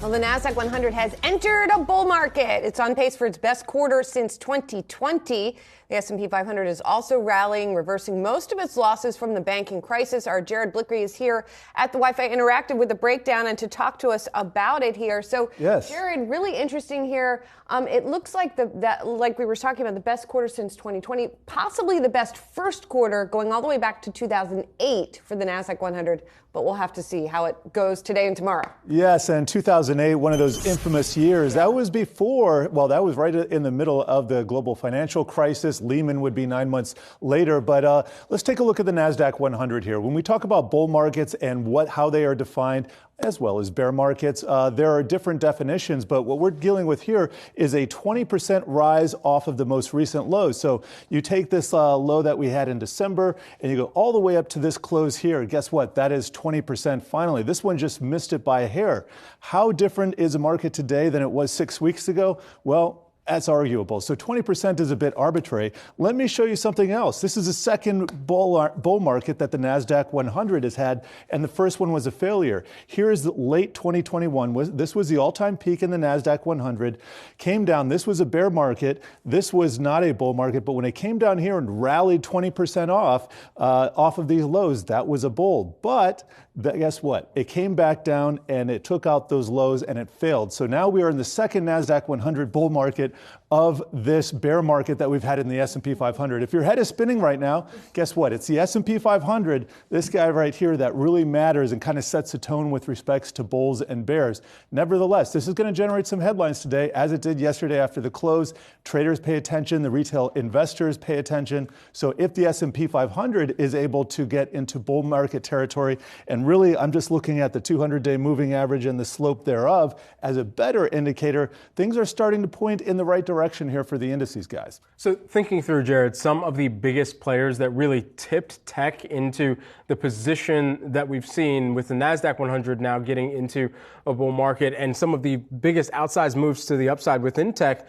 Well, the Nasdaq 100 has entered a bull market. It's on pace for its best quarter since 2020. The S&P 500 is also rallying, reversing most of its losses from the banking crisis. Our Jared Blikre is here at the Wi-Fi Interactive with a breakdown and to talk to us about it here. So, yes. Jared, really interesting here. It looks like like we were talking about, the best quarter since 2020, possibly the best first quarter going all the way back to 2008 for the Nasdaq 100. But we'll have to see how it goes today and tomorrow. Yes, and 2008, one of those infamous years. That was before, well, that was right in the middle of the global financial crisis. Lehman would be 9 months later. But let's take a look at the Nasdaq 100 here. When we talk about bull markets and how they are defined, as well as bear markets, there are different definitions, but what we're dealing with here is a 20% rise off of the most recent low. So you take this low that we had in December and you go all the way up to this close here. Guess what? That is 20% finally. This one just missed it by a hair. How different is the market today than it was 6 weeks ago? Well, that's arguable. So 20% is a bit arbitrary. Let me show you something else. This is the second bull market that the Nasdaq 100 has had, and the first one was a failure. Here is late 2021. This was the all-time peak in the Nasdaq 100. Came down. This was a bear market. This was not a bull market, but when it came down here and rallied 20% off of these lows, that was a bull. But guess what? It came back down and it took out those lows and it failed. So now we are in the second Nasdaq 100 bull market of this bear market that we've had in the S&P 500. If your head is spinning right now, guess what? It's the S&P 500, this guy right here, that really matters and kind of sets the tone with respects to bulls and bears. Nevertheless, this is going to generate some headlines today, as it did yesterday after the close. Traders pay attention, the retail investors pay attention. So if the S&P 500 is able to get into bull market territory, and really I'm just looking at the 200-day moving average and the slope thereof as a better indicator, things are starting to point in the right direction here for the indices, guys. So thinking through, Jared, some of the biggest players that really tipped tech into the position that we've seen with the Nasdaq 100 now getting into a bull market, and some of the biggest outsized moves to the upside within tech.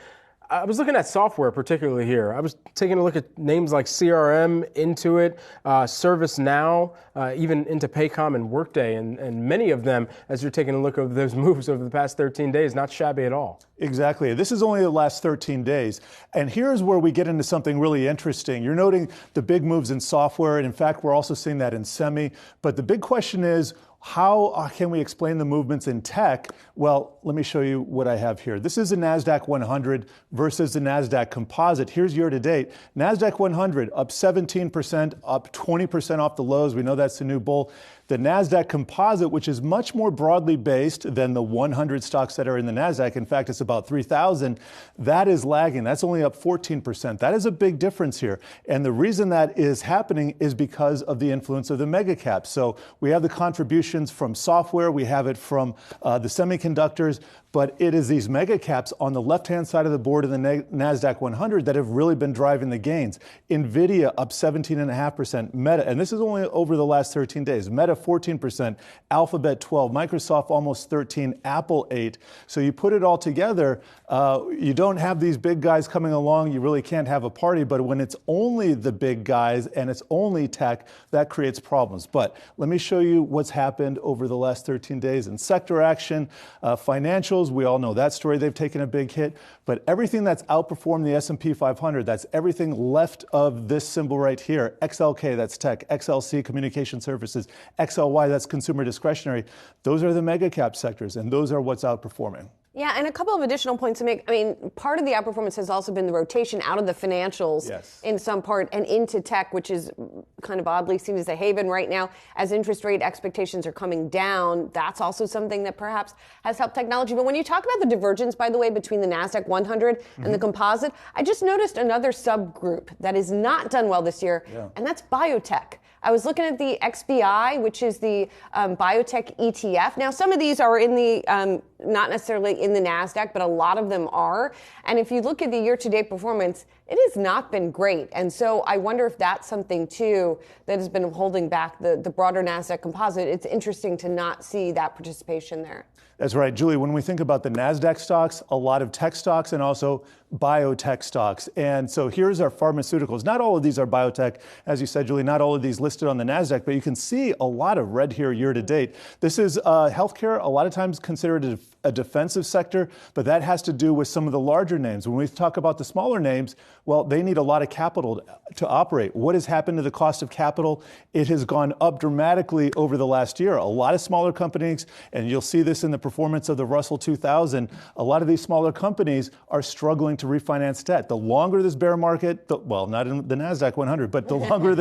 I was looking at software particularly here. I was taking a look at names like CRM, Intuit, ServiceNow, even into Paycom and Workday, and many of them, as you're taking a look at those moves over the past 13 days, not shabby at all. Exactly. This is only the last 13 days. And here's where we get into something really interesting. You're noting the big moves in software, and in fact, we're also seeing that in semi. But the big question is, how can we explain the movements in tech? Well, let me show you what I have here. This is the Nasdaq 100 versus the Nasdaq Composite. Here's year to date. Nasdaq 100 up 17%, up 20% off the lows. We know that's the new bull. The Nasdaq Composite, which is much more broadly based than the 100 stocks that are in the Nasdaq. In fact, it's about 3,000. That is lagging. That's only up 14%. That is a big difference here. And the reason that is happening is because of the influence of the mega caps. So we have the contributions from software. We have it from the semiconductors. But it is these mega caps on the left-hand side of the board in the Nasdaq 100 that have really been driving the gains. NVIDIA up 17.5%. Meta, and this is only over the last 13 days. Meta 14%, Alphabet 12%, Microsoft almost 13%, Apple 8%. So you put it all together, you don't have these big guys coming along. You really can't have a party. But when it's only the big guys and it's only tech, that creates problems. But let me show you what's happened over the last 13 days in sector action, financials. We all know that story. They've taken a big hit. But everything that's outperformed the S&P 500, that's everything left of this symbol right here. XLK, that's tech. XLC, communication services. XLY, that's consumer discretionary. Those are the mega cap sectors, and those are what's outperforming. Yeah, and a couple of additional points to make. I mean, part of the outperformance has also been the rotation out of the financials in some part and into tech, which is kind of oddly seen as a haven right now as interest rate expectations are coming down. That's also something that perhaps has helped technology. But when you talk about the divergence, by the way, between the Nasdaq 100 and the composite, I just noticed another subgroup that has not done well this year, and that's biotech. I was looking at the XBI, which is the biotech ETF. Now, some of these are in the, not necessarily in the NASDAQ, but a lot of them are. And if you look at the year-to-date performance, it has not been great. And so I wonder if that's something, too, that has been holding back the broader NASDAQ composite. It's interesting to not see that participation there. That's right, Julie. When we think about the NASDAQ stocks, a lot of tech stocks and also biotech stocks. And so here's our pharmaceuticals. Not all of these are biotech. As you said, Julie, not all of these listed on the NASDAQ, but you can see a lot of red here year to date. This is healthcare, a lot of times considered a defensive sector, but that has to do with some of the larger names. When we talk about the smaller names, well, they need a lot of capital to operate. What has happened to the cost of capital? It has gone up dramatically over the last year. A lot of smaller companies, and you'll see this in the performance of the Russell 2000, a lot of these smaller companies are struggling to refinance debt. The longer this bear market, well, not in the Nasdaq 100, but the longer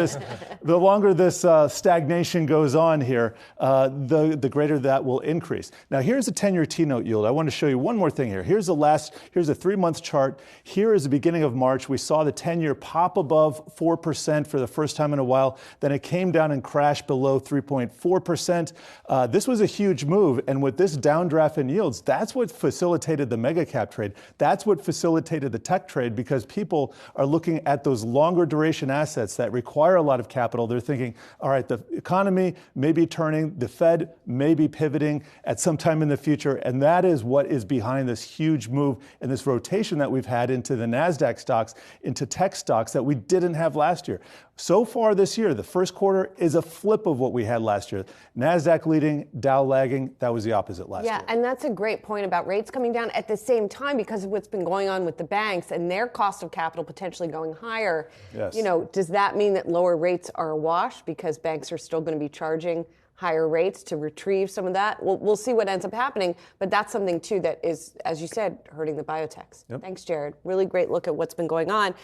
this stagnation goes on here, the greater that will increase. Now, here's a 10-year T-note yield. I want to show you one more thing here. Here's a 3-month chart. Here is the beginning of March. We saw the 10-year pop above 4% for the first time in a while. Then it came down and crashed below 3.4%. This was a huge move. And with this downdraft in yields, that's what facilitated the mega cap trade. That's what facilitated the tech trade, because people are looking at those longer duration assets that require a lot of capital. They're thinking, all right, the economy may be turning, the Fed may be pivoting at some time in the future. And that is what is behind this huge move and this rotation that we've had into the NASDAQ stocks, into tech stocks that we didn't have last year. So far this year, the first quarter is a flip of what we had last year. NASDAQ leading, Dow lagging. That was the opposite last year. Yeah, and that's a great point about rates coming down at the same time because of what's been going on with the banks and their cost of capital potentially going higher. Yes. Does that mean that lower rates are a wash because banks are still going to be charging higher rates to retrieve some of that? We'll see what ends up happening, but that's something, too, that is, as you said, hurting the biotechs. Yep. Thanks, Jared. Really great look at what's been going on.